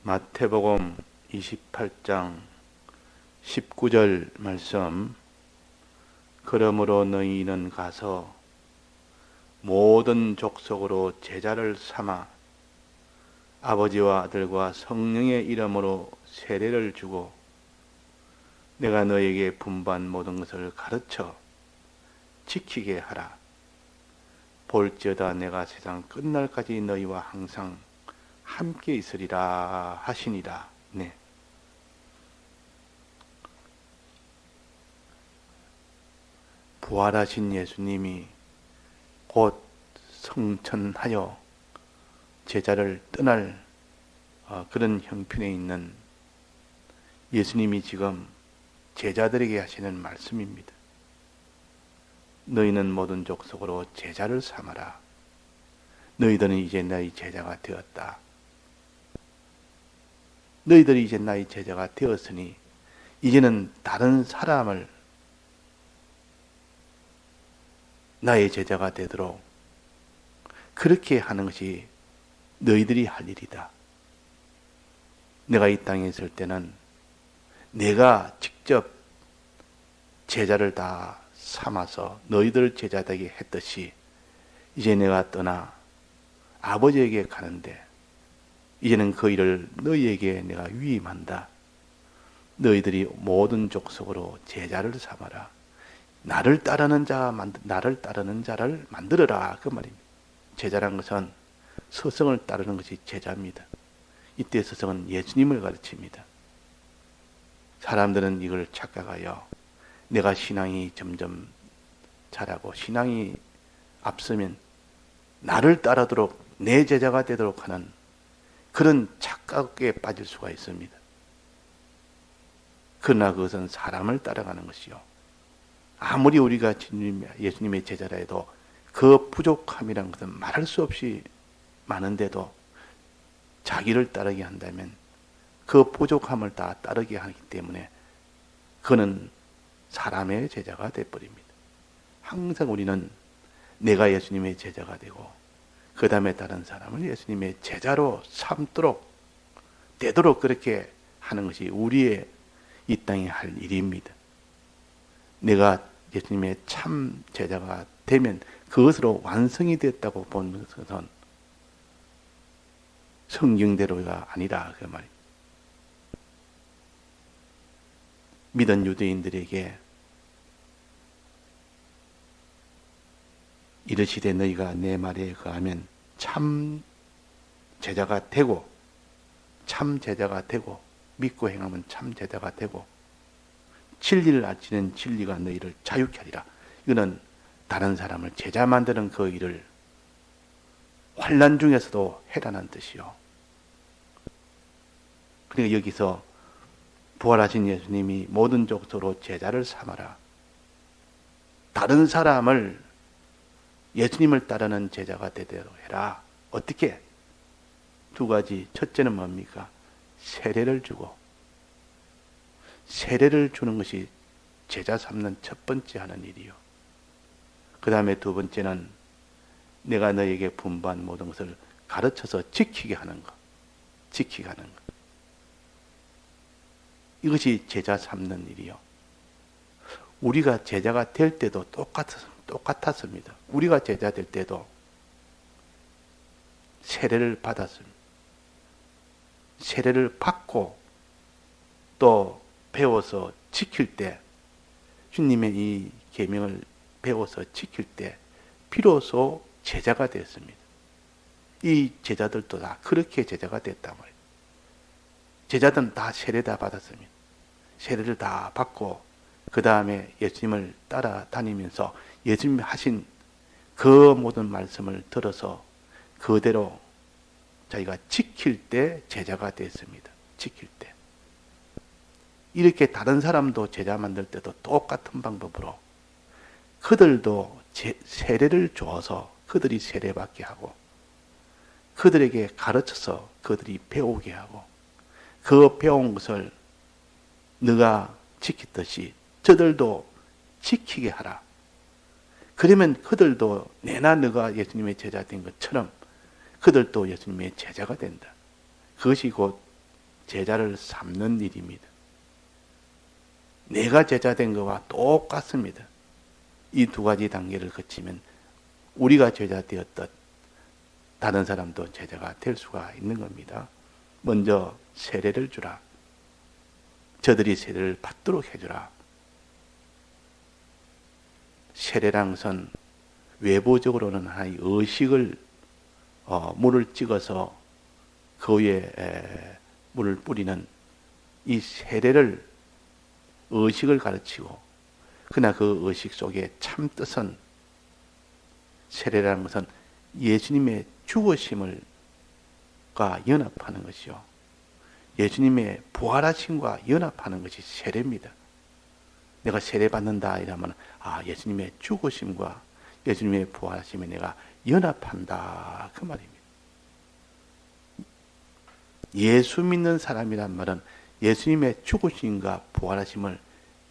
마태복음 28장 19절 말씀. 그러므로 너희는 가서 모든 족속으로 제자를 삼아 아버지와 아들과 성령의 이름으로 세례를 주고 내가 너에게 분부한 모든 것을 가르쳐 지키게 하라. 볼지어다 내가 세상 끝날까지 너희와 항상 함께 있으리라 하시니라. 네. 부활하신 예수님이 곧 성천하여 제자를 떠날 그런 형편에 있는 예수님이 지금 제자들에게 하시는 말씀입니다. 너희는 모든 족속으로 제자를 삼아라. 너희들은 이제 나의 제자가 되었다. 너희들이 이제 나의 제자가 되었으니 이제는 다른 사람을 나의 제자가 되도록 그렇게 하는 것이 너희들이 할 일이다. 내가 이 땅에 있을 때는 내가 직접 제자를 다 삼아서 너희들을 제자되게 했듯이 이제 내가 떠나 아버지에게 가는데 이제는 그 일을 너희에게 내가 위임한다. 너희들이 모든 족속으로 제자를 삼아라. 나를 따르는 자를 만들어라. 그 말입니다. 제자란 것은 스승을 따르는 것이 제자입니다. 이때 스승은 예수님을 가르칩니다. 사람들은 이걸 착각하여 내가 신앙이 점점 자라고 신앙이 앞서면 나를 따르도록 내 제자가 되도록 하는 그런 착각에 빠질 수가 있습니다. 그러나 그것은 사람을 따라가는 것이요. 아무리 우리가 예수님의 제자라 해도 그 부족함이란 것은 말할 수 없이 많은데도 자기를 따르게 한다면 그 부족함을 다 따르게 하기 때문에 그는 사람의 제자가 되어버립니다. 항상 우리는 내가 예수님의 제자가 되고 그 다음에 다른 사람을 예수님의 제자로 삼도록 되도록 그렇게 하는 것이 우리의 이 땅에 할 일입니다. 내가 예수님의 참 제자가 되면 그것으로 완성이 됐다고 보는 것은 성경대로가 아니라 그 말입니다. 믿은 유대인들에게 이르시되 너희가 내 말에 거하면 참 제자가 되고 믿고 행하면 참 제자가 되고 진리를 알지는 진리가 너희를 자유케 하리라. 이거는 다른 사람을 제자 만드는 그 일을 환난 중에서도 해라는 뜻이요. 그러니까 여기서 부활하신 예수님이 모든 족속으로 제자를 삼아라. 다른 사람을 예수님을 따르는 제자가 되도록 해라. 어떻게? 두 가지. 첫째는 뭡니까? 세례를 주고. 세례를 주는 것이 제자 삼는 첫 번째 하는 일이요. 그 다음에 두 번째는 내가 너에게 분부한 모든 것을 가르쳐서 지키게 하는 것. 지키게 하는 것. 이것이 제자 삼는 일이요. 우리가 제자가 될 때도 똑같았습니다. 우리가 제자 될 때도 세례를 받았습니다. 세례를 받고 또 배워서 지킬 때 주님의 이 계명을 배워서 지킬 때 비로소 제자가 됐습니다. 이 제자들도 다 그렇게 제자가 됐단 말이에요. 제자들은 다 세례 다 받았습니다. 세례를 다 받고 그 다음에 예수님을 따라다니면서 예수님이 하신 그 모든 말씀을 들어서 그대로 자기가 지킬 때 제자가 됐습니다. 지킬 때. 이렇게 다른 사람도 제자 만들 때도 똑같은 방법으로 그들도 세례를 줘서 그들이 세례받게 하고 그들에게 가르쳐서 그들이 배우게 하고 그 배운 것을 너가 지키듯이 저들도 지키게 하라. 그러면 그들도 내나 너가 예수님의 제자 된 것처럼 그들도 예수님의 제자가 된다. 그것이 곧 제자를 삼는 일입니다. 내가 제자 된 것과 똑같습니다. 이 두 가지 단계를 거치면 우리가 제자 되었듯 다른 사람도 제자가 될 수가 있는 겁니다. 먼저 세례를 주라. 저들이 세례를 받도록 해주라. 세례란 것은 외부적으로는 하나의 의식을 물을 찍어서 그 위에 물을 뿌리는 이 세례를 의식을 가르치고, 그러나 그 의식 속에 참 뜻은, 세례라는 것은 예수님의 죽으심과 연합하는 것이요, 예수님의 부활하심과 연합하는 것이 세례입니다. 내가 세례 받는다 이러면 예수님의 죽으심과 예수님의 부활하심에 내가 연합한다 그 말입니다. 예수 믿는 사람이란 말은 예수님의 죽으심과 부활하심을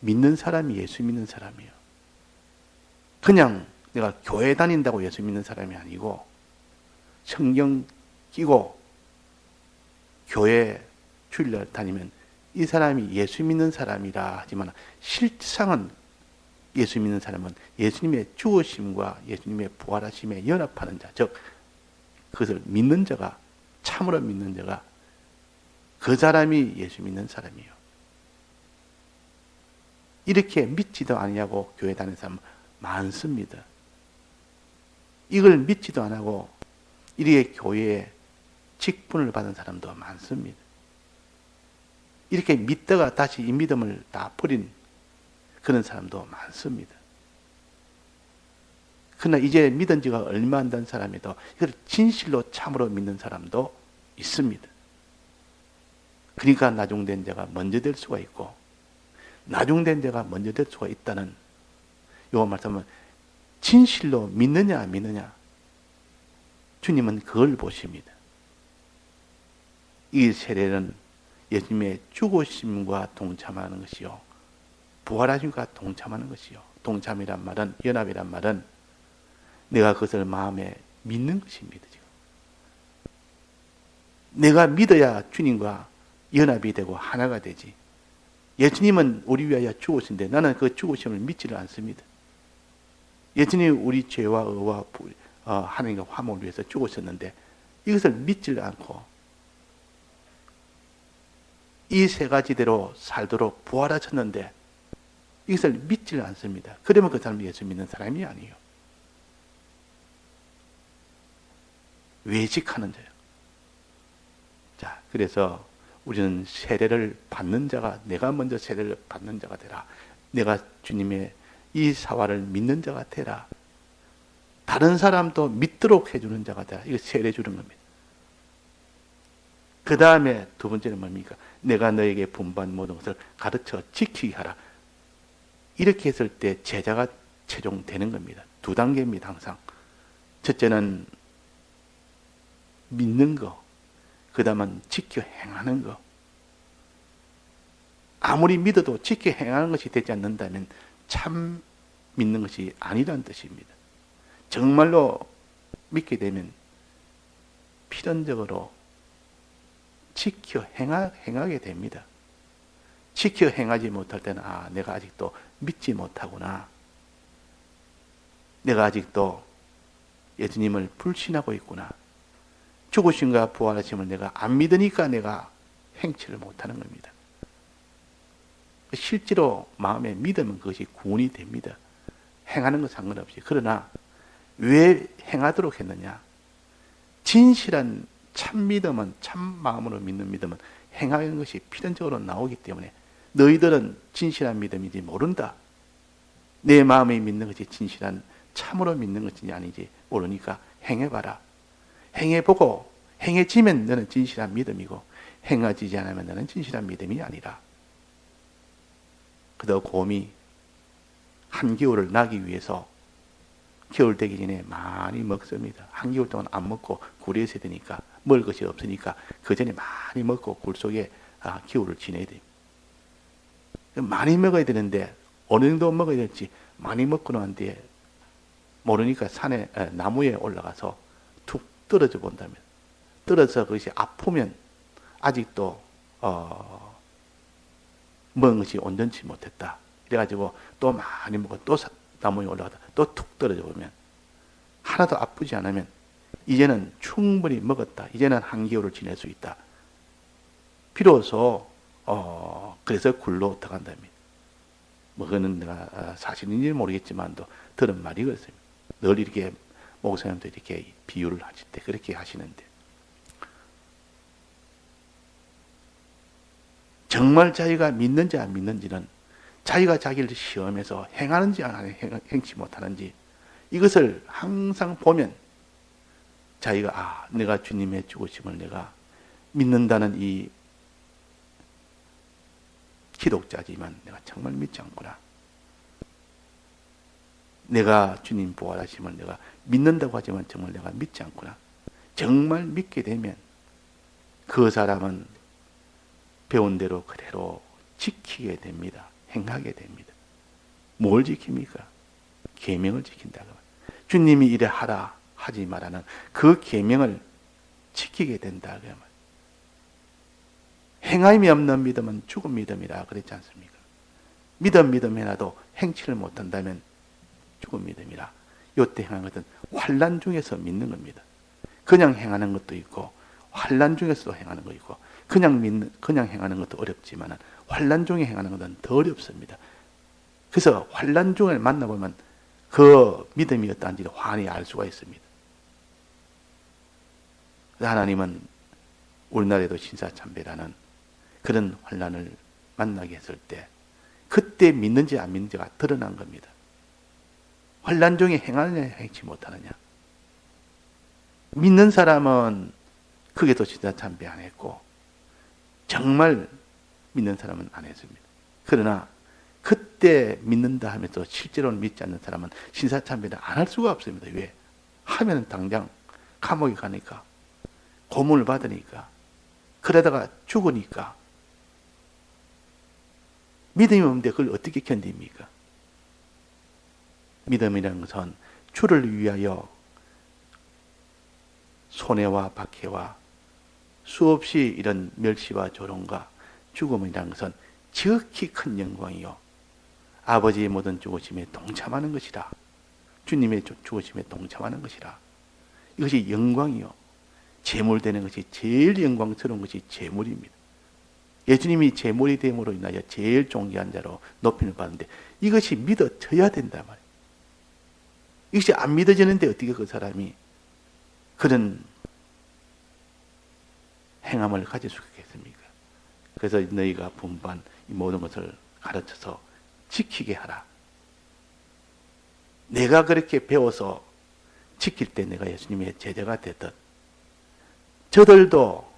믿는 사람이 예수 믿는 사람이에요. 그냥 내가 교회 다닌다고 예수 믿는 사람이 아니고, 성경 끼고 교회 주일날 다니면 이 사람이 예수 믿는 사람이라 하지만, 실상은 예수 믿는 사람은 예수님의 죽으심과 예수님의 부활하심에 연합하는 자, 즉 그것을 믿는 자가, 참으로 믿는 자가, 그 사람이 예수 믿는 사람이에요. 이렇게 믿지도 아니하고 교회 다니는 사람 많습니다. 이걸 믿지도 안 하고 이렇게 교회에 직분을 받은 사람도 많습니다. 이렇게 믿다가 다시 이 믿음을 다 버린 그런 사람도 많습니다. 그러나 이제 믿은 지가 얼마 안 된 사람에도 이걸 진실로 참으로 믿는 사람도 있습니다. 그러니까 나중된 자가 먼저 될 수가 있고, 나중된 자가 먼저 될 수가 있다는 요 말씀은 진실로 믿느냐 안 믿느냐, 주님은 그걸 보십니다. 이 세례는 예수님의 죽으심과 동참하는 것이요, 부활하심과 동참하는 것이요, 동참이란 말은, 연합이란 말은 내가 그것을 마음에 믿는 것입니다. 지금 내가 믿어야 주님과 연합이 되고 하나가 되지. 예수님은 우리 위하여 죽으신데 나는 그 죽으심을 믿지를 않습니다. 예수님이 우리 죄와 의와 하나님과 화목을 위해서 죽으셨는데 이것을 믿지를 않고 이 세 가지대로 살도록 부활하셨는데 이것을 믿지를 않습니다. 그러면 그 사람은 예수 믿는 사람이 아니에요. 외식하는 자예요. 자, 그래서 우리는 세례를 받는 자가, 내가 먼저 세례를 받는 자가 되라. 내가 주님의 이 사화를 믿는 자가 되라. 다른 사람도 믿도록 해주는 자가 되라. 이거 세례 주는 겁니다. 그 다음에 두 번째는 뭡니까? 내가 너에게 분부한 모든 것을 가르쳐 지키게 하라. 이렇게 했을 때 제자가 최종되는 겁니다. 두 단계입니다. 항상. 첫째는 믿는 거, 그 다음은 지켜 행하는 거. 아무리 믿어도 지켜 행하는 것이 되지 않는다면 참 믿는 것이 아니라는 뜻입니다. 정말로 믿게 되면 필연적으로 지켜 행하게 됩니다. 지켜 행하지 못할 때는 내가 아직도 믿지 못하구나. 내가 아직도 예수님을 불신하고 있구나. 죽으심과 부활하심을 내가 안 믿으니까 내가 행치를 못하는 겁니다. 실제로 마음에 믿으면 그것이 구원이 됩니다. 행하는 것 상관없이. 그러나 왜 행하도록 했느냐? 진실한 참 믿음은, 참 마음으로 믿는 믿음은 행하는 것이 필연적으로 나오기 때문에 너희들은 진실한 믿음인지 모른다. 내 마음에 믿는 것이 진실한 참으로 믿는 것인지 아닌지 모르니까 행해봐라. 행해보고 행해지면 너는 진실한 믿음이고 행해지지 않으면 너는 진실한 믿음이 아니라. 그도 곰이 한겨울을 나기 위해서 겨울 되기 전에 많이 먹습니다. 한겨울 동안 안 먹고 굴에 있어야 되니까, 먹을 것이 없으니까 그 전에 많이 먹고 굴 속에 겨울을 지내야 돼요. 많이 먹어야 되는데 어느 정도 먹어야 될지 많이 먹고 난 뒤에 모르니까 산에, 나무에 올라가서 툭 떨어져 본다면, 떨어져서 그것이 아프면 아직도 먹은 것이 온전치 못했다. 그래가지고 또 많이 먹고 또 나무에 올라가다 또 툭 떨어져 보면 하나도 아프지 않으면 이제는 충분히 먹었다. 이제는 한겨울을 지낼 수 있다. 비로소 그래서 굴로 들어간답니다. 뭐 그거는 내가 사실인지 모르겠지만도 들은 말이 그렇습니다. 늘 이렇게 목사님도 이렇게 비유를 하실 때 그렇게 하시는데 정말 자기가 믿는지 안 믿는지는 자기가 자기를 시험해서 행하는지 안 행치 못하는지 이것을 항상 보면 자기가 내가 주님의 죽으심을 내가 믿는다는 이 기독자지만 내가 정말 믿지 않구나. 내가 주님 부활하심을 내가 믿는다고 하지만 정말 내가 믿지 않구나. 정말 믿게 되면 그 사람은 배운 대로 그대로 지키게 됩니다. 행하게 됩니다. 뭘 지킵니까? 계명을 지킨다고. 주님이 이래 하라 하지 말라는 그 계명을 지키게 된다. 행함이 없는 믿음은 죽은 믿음이라 그랬지 않습니까? 믿음 해놔도 행치를 못한다면 죽은 믿음이라. 요때 행하는 것은 환난 중에서 믿는 겁니다. 그냥 행하는 것도 있고 환난 중에서도 행하는 거 있고 그냥 행하는 것도 어렵지만 환난 중에 행하는 것은 더 어렵습니다. 그래서 환난 중을 만나보면 그 믿음이 어떠한지 환히 알 수가 있습니다. 하나님은 우리나라에도 신사참배라는 그런 환난을 만나게 했을 때 그때 믿는지 안 믿는지가 드러난 겁니다. 환난 중에 행하느냐 행치 못하느냐. 믿는 사람은 그게도 신사참배 안 했고 정말 믿는 사람은 안 했습니다. 그러나 그때 믿는다 하면서 실제로는 믿지 않는 사람은 신사참배를 안 할 수가 없습니다. 왜? 하면 당장 감옥에 가니까 고문을 받으니까 그러다가 죽으니까 믿음이 없는데 그걸 어떻게 견딥니까? 믿음이라는 것은 주를 위하여 손해와 박해와 수없이 이런 멸시와 조롱과 죽음이라는 것은 지극히 큰 영광이요 아버지의 모든 죽으심에 동참하는 것이라. 주님의 죽으심에 동참하는 것이라. 이것이 영광이요 제물되는 것이 제일 영광스러운 것이 제물입니다. 예수님이 제물이 됨으로 인하여 제일 존귀한 자로 높임을 받는데 이것이 믿어져야 된단 말이에요. 이것이 안 믿어지는데 어떻게 그 사람이 그런 행함을 가질 수 있겠습니까? 그래서 너희가 분반 이 모든 것을 가르쳐서 지키게 하라. 내가 그렇게 배워서 지킬 때 내가 예수님의 제자가 되듯 저들도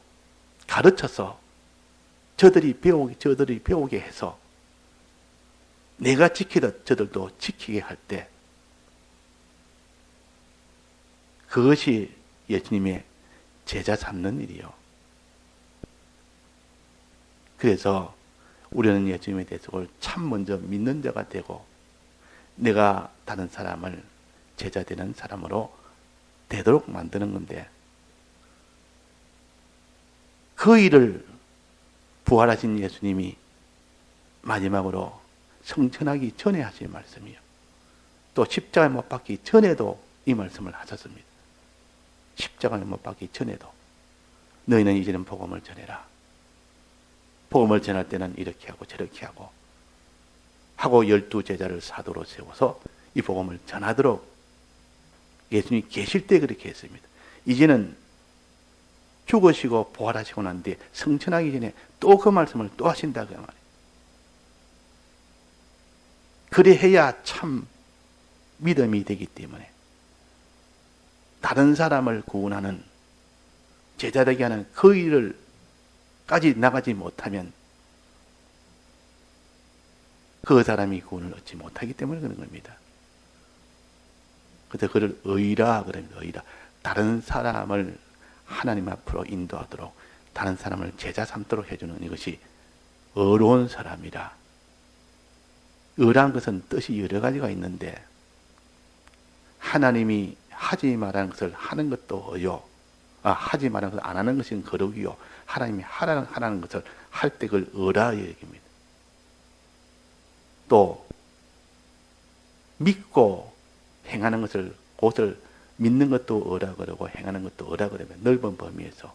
가르쳐서 저들이 배우게 해서 내가 지키듯 저들도 지키게 할 때 그것이 예수님의 제자 삼는 일이요. 그래서 우리는 예수님에 대해서 참 먼저 믿는 자가 되고 내가 다른 사람을 제자 되는 사람으로 되도록 만드는 건데 그 일을 부활하신 예수님이 마지막으로 성천하기 전에 하신 말씀이요. 또 십자가에 못 박기 전에도 이 말씀을 하셨습니다. 십자가에 못 박기 전에도 너희는 이제는 복음을 전해라. 복음을 전할 때는 이렇게 하고 저렇게 하고 12제자를 사도로 세워서 이 복음을 전하도록 예수님이 계실 때 그렇게 했습니다. 이제는 죽으시고 부활하시고 난 뒤에 성천하기 전에 또 그 말씀을 또 하신다 그 말이에요. 그래야 참 믿음이 되기 때문에 다른 사람을 구원하는 제자되게 하는 그 일을까지 나가지 못하면 그 사람이 구원을 얻지 못하기 때문에 그런 겁니다. 그래서 그를 의라 그럽니다. 의라. 다른 사람을 하나님 앞으로 인도하도록 다른 사람을 제자 삼도록 해주는 이것이 의로운 사람이라. 의라는 것은 뜻이 여러 가지가 있는데 하나님이 하지 말라는 것을 하는 것도 의요. 하지 말라는 것을 안 하는 것은 거룩이요. 하나님이 하라는 것을 할 때 그걸 의라 여깁니다. 또 믿고 행하는 것을 그것을 믿는 것도 의라 그러고 행하는 것도 의라 그러면 넓은 범위에서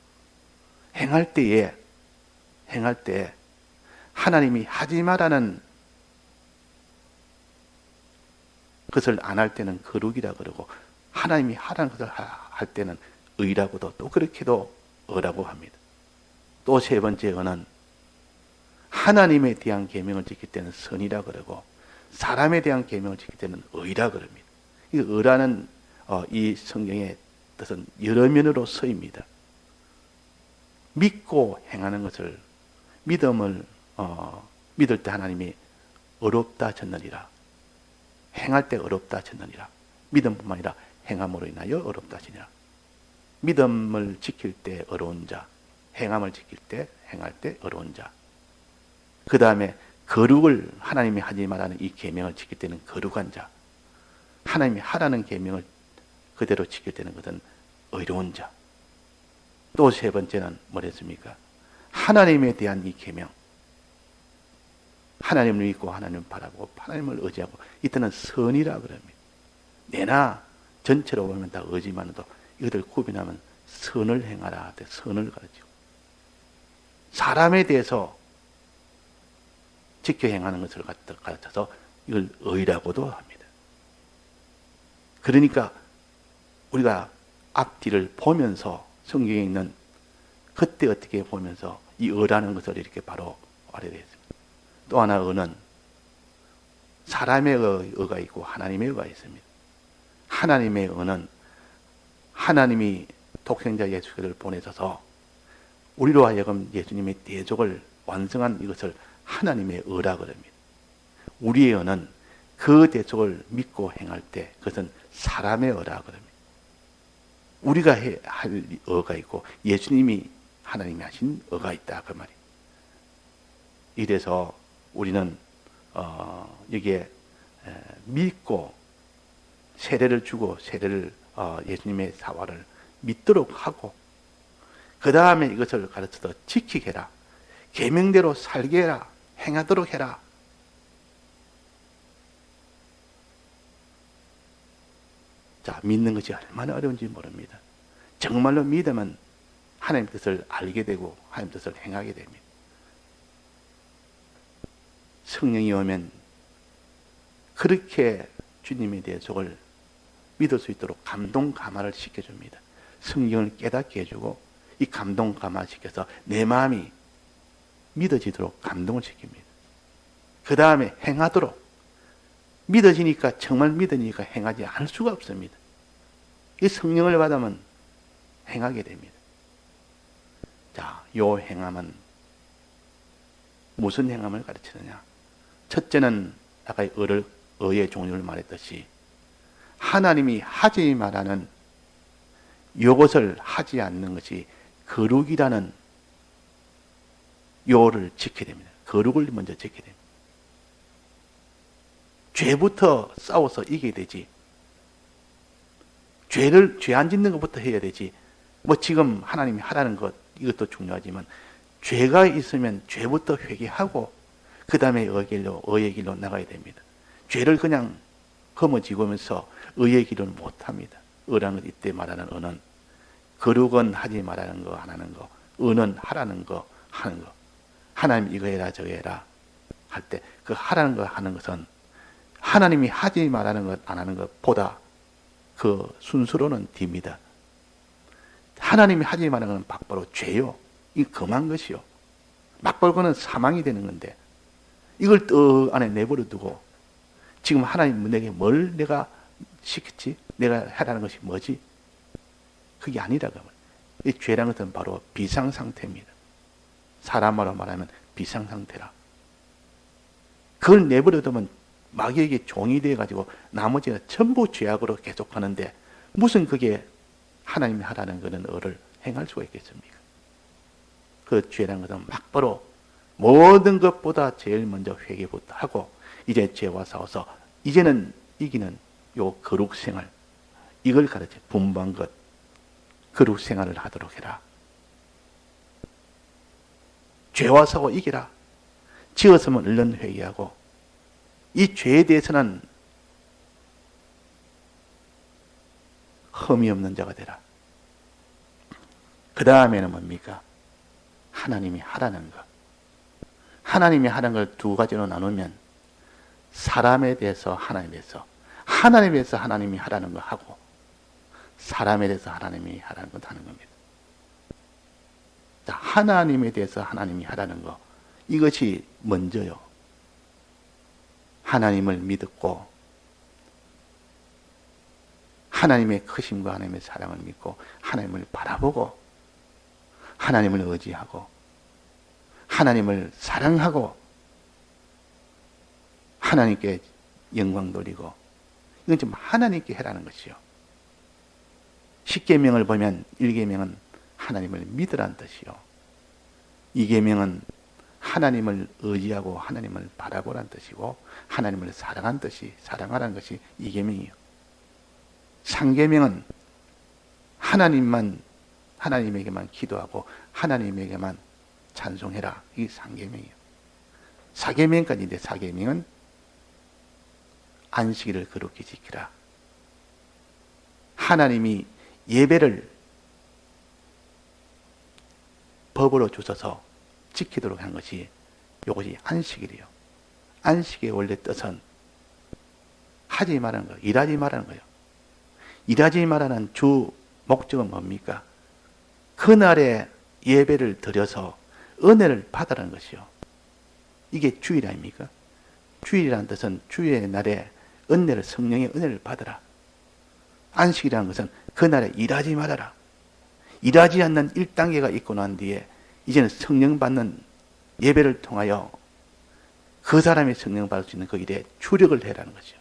행할 때 하나님이 하지 말라는 것을 안 할 때는 거룩이라 그러고 하나님이 하라는 것을 할 때는 의라고도 또 그렇게도 의라고 합니다. 또 세 번째 의는 하나님에 대한 계명을 지킬 때는 선이라 그러고 사람에 대한 계명을 지킬 때는 의라 그럽니다. 이 의라는 이 성경의 뜻은 여러 면으로 쓰입니다. 믿고 행하는 것을 믿을 때 하나님이 어렵다 쳤느니라. 행할 때 어렵다 쳤느니라. 믿음뿐만 아니라 행함으로 인하여 어렵다 하시니라. 믿음을 지킬 때 어려운 자, 행함을 지킬 때 행할 때 어려운 자. 그 다음에 거룩을 하나님이 하지 말라는 이 계명을 지킬 때는 거룩한 자. 하나님이 하라는 계명을 그대로 지킬 때는 그것은 의로운 자. 또 세 번째는 뭐랬습니까? 하나님에 대한 이 계명. 하나님을 믿고 하나님을 바라보고 하나님을 의지하고 이때는 선이라 그럽니다. 내나 전체로 보면 다 의지만도 이것을 구분하면 선을 행하라. 선을 가르치고 사람에 대해서 지켜 행하는 것을 가르쳐서 이걸 의라고도 합니다. 그러니까 우리가 앞뒤를 보면서 성경에 있는 그때 어떻게 보면서 이 의라는 것을 이렇게 바로 알아야 되겠습니다. 또 하나 의는 사람의 의가 있고 하나님의 의가 있습니다. 하나님의 의는 하나님이 독생자 예수 그리스도를 보내셔서 우리로 하여금 예수님의 대속을 완성한 이것을 하나님의 의라 그럽니다. 우리의 의는 그 대속을 믿고 행할 때 그것은 사람의 의라 그럽니다. 우리가 할 의가 있고 예수님이 하나님이 하신 의가 있다 그 말이에요. 이래서 우리는 여기에 믿고 세례를 주고 세례를 예수님의 사화를 믿도록 하고 그 다음에 이것을 가르쳐서 지키게 해라. 계명대로 살게 해라. 행하도록 해라. 자, 믿는 것이 얼마나 어려운지 모릅니다. 정말로 믿으면 하나님 뜻을 알게 되고 하나님 뜻을 행하게 됩니다. 성령이 오면 그렇게 주님의 대속을 믿을 수 있도록 감동 감화를 시켜줍니다. 성경을 깨닫게 해주고 이 감동 감화시켜서 내 마음이 믿어지도록 감동을 시킵니다. 그 다음에 행하도록 믿어지니까 정말 믿으니까 행하지 않을 수가 없습니다. 이 성령을 받으면 행하게 됩니다. 자, 요 행함은 무슨 행함을 가르치느냐? 첫째는 아까 의의 종류를 말했듯이 하나님이 하지 말라는 이것을 하지 않는 것이 거룩이라는 요를 지켜야 됩니다. 거룩을 먼저 지켜야 됩니다. 죄부터 싸워서 이겨야 되지. 죄 안 짓는 것부터 해야 되지. 뭐 지금 하나님이 하라는 것 이것도 중요하지만 죄가 있으면 죄부터 회개하고 그 다음에 의의 길로 나가야 됩니다. 죄를 그냥 허무지고면서 의의 길을 못합니다. 의라는 것 이때 말하는 의는 거룩은 하지 말라는 거 안 하는 거, 의는 하라는 거 하는 거. 하나님 이거 해라 저거 해라 할 때 그 하라는 거 하는 것은 하나님이 하지 말라는 것 안 하는 것보다 그 순수로는 뒤입니다. 하나님이 하지 말라는 건 막바로 죄요. 이 금한 것이요. 막벌고는 사망이 되는 건데 이걸 또 안에 내버려 두고 지금 하나님 내게 뭘 내가 시켰지? 내가 하라는 것이 뭐지? 그게 아니라고 합니다. 이 죄라는 것은 바로 비상상태입니다. 사람으로 말하면 비상상태라. 그걸 내버려 두면 마귀에게 종이 되어가지고 나머지는 전부 죄악으로 계속하는데 무슨 그게 하나님이 하라는 것은 의를 행할 수가 있겠습니까? 그 죄라는 것은 막바로 모든 것보다 제일 먼저 회개부터 하고 이제 죄와 싸워서 이제는 이기는 요 거룩생활 이걸 가르쳐 분부한 것 거룩생활을 하도록 해라. 죄와 싸워 이기라. 지었으면 얼른 회개하고 이 죄에 대해서는 흠이 없는 자가 되라. 그 다음에는 뭡니까? 하나님이 하라는 것. 하나님이 하라는 걸 두 가지로 나누면 사람에 대해서 하나님에 대해서, 하나님에 대해서 하나님이 하라는 거 하고 사람에 대해서 하나님이 하라는 것 하는 겁니다. 자, 하나님에 대해서 하나님이 하라는 거, 이것이 먼저요. 하나님을 믿고 하나님의 크심과 하나님의 사랑을 믿고 하나님을 바라보고 하나님을 의지하고 하나님을 사랑하고 하나님께 영광 돌리고, 이건 좀 하나님께 해라는 것이요. 10계명을 보면 1계명은 하나님을 믿으라는 뜻이요. 2계명은 하나님을 의지하고 하나님을 바라보라는 뜻이고 하나님을 사랑하는 뜻이, 사랑하라는 것이 2계명이요. 3계명은 하나님에게만 기도하고 하나님에게만 찬송해라. 이게 3계명이요. 4계명까지인데 4계명은 안식일을 거룩히 지키라. 하나님이 예배를 법으로 주셔서 지키도록 한 것이 이것이 안식일이요. 안식의 원래 뜻은 하지 말라는 거예요. 일하지 말라는 거예요. 일하지 말라는 주 목적은 뭡니까? 그날에 예배를 드려서 은혜를 받으라는 것이요. 이게 주일 아닙니까? 주일이라는 뜻은 주의 날에 은혜를, 성령의 은혜를 받으라. 안식이라는 것은 그날에 일하지 말아라. 일하지 않는 1단계가 있고 난 뒤에 이제는 성령 받는 예배를 통하여 그 사람이 성령 받을 수 있는 그 일에 주력을 해라는 것이죠.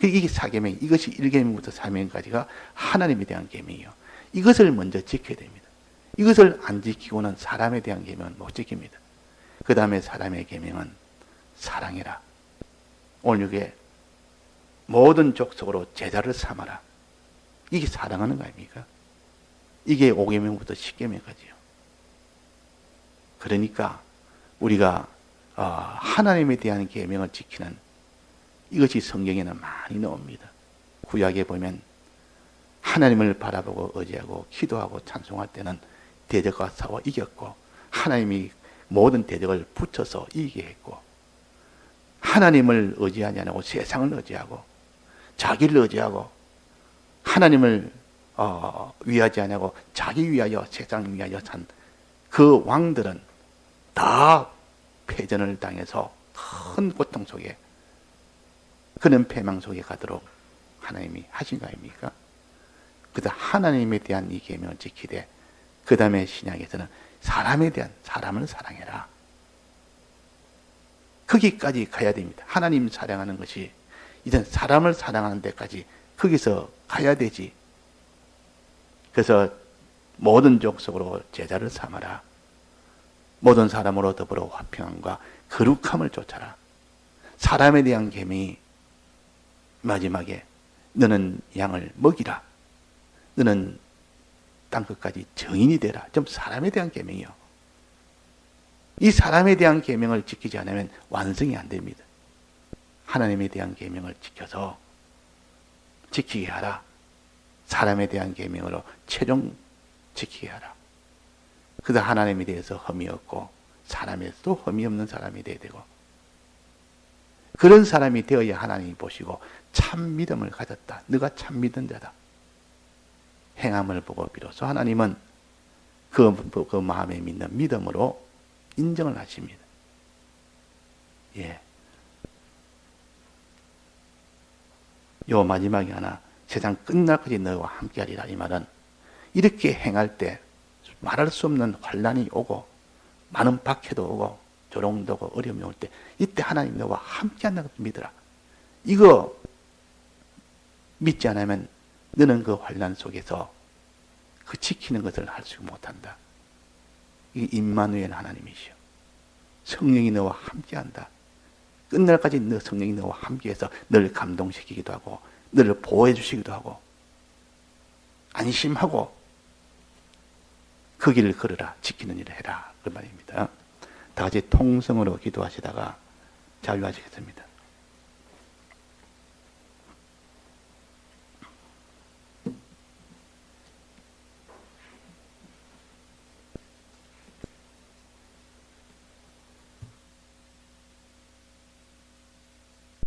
이게 4계명, 이것이 1계명부터 4계명까지가 하나님에 대한 계명이요. 이것을 먼저 지켜야 됩니다. 이것을 안 지키고는 사람에 대한 계명은 못 지킵니다. 그 다음에 사람의 계명은 사랑해라. 오늘 이게 모든 족속으로 제자를 삼아라. 이게 사랑하는 거 아닙니까? 이게 5계명부터 10계명까지요. 그러니까 우리가 하나님에 대한 계명을 지키는 이것이 성경에는 많이 나옵니다. 구약에 보면 하나님을 바라보고 의지하고 기도하고 찬송할 때는 대적과 싸워 이겼고, 하나님이 모든 대적을 붙여서 이기게 했고, 하나님을 의지하지 않고 세상을 의지하고 자기를 의지하고 하나님을 위하지 않고 자기 위하여 세상을 위하여 산 그 왕들은 다 패전을 당해서 큰 고통 속에, 그런 패망 속에 가도록 하나님이 하신 거 아닙니까? 그래서 하나님에 대한 이 계명을 지키되, 그 다음에 신약에서는 사람에 대한, 사람을 사랑해라. 거기까지 가야 됩니다. 하나님 사랑하는 것이 이젠 사람을 사랑하는 데까지 거기서 가야 되지. 그래서 모든 족속으로 제자를 삼아라. 모든 사람으로 더불어 화평함과 거룩함을 쫓아라. 사람에 대한 계명이 마지막에 너는 양을 먹이라. 너는 땅끝까지 정인이 되라. 좀 사람에 대한 계명이요. 이 사람에 대한 계명을 지키지 않으면 완성이 안 됩니다. 하나님에 대한 계명을 지켜서 지키게 하라. 사람에 대한 계명으로 최종 지키게 하라. 그래서 하나님에 대해서 흠이 없고 사람에서도 흠이 없는 사람이 되어야 되고, 그런 사람이 되어야 하나님이 보시고 참 믿음을 가졌다. 너가 참 믿은 자다. 행함을 보고 비로소 하나님은 그 마음에 믿는 믿음으로 인정을 하십니다. 예. 요 마지막에 하나, 세상 끝날까지 너와 함께하리라. 이 말은 이렇게 행할 때 말할 수 없는 환난이 오고 많은 박해도 오고 조롱도 오고 어려움이 올 때, 이때 하나님 너와 함께한다는 것을 믿으라. 이거 믿지 않으면 너는 그 환난 속에서 그 지키는 것을 할 수 못한다. 이게 임마누엘 하나님이시오. 성령이 너와 함께한다. 끝날까지 성령이 너와 함께해서 너를 감동시키기도 하고 너를 보호해 주시기도 하고 안심하고 그 길을 걸으라. 지키는 일을 해라. 그 같이 통성으로 기도하시다가 자유하시겠습니다.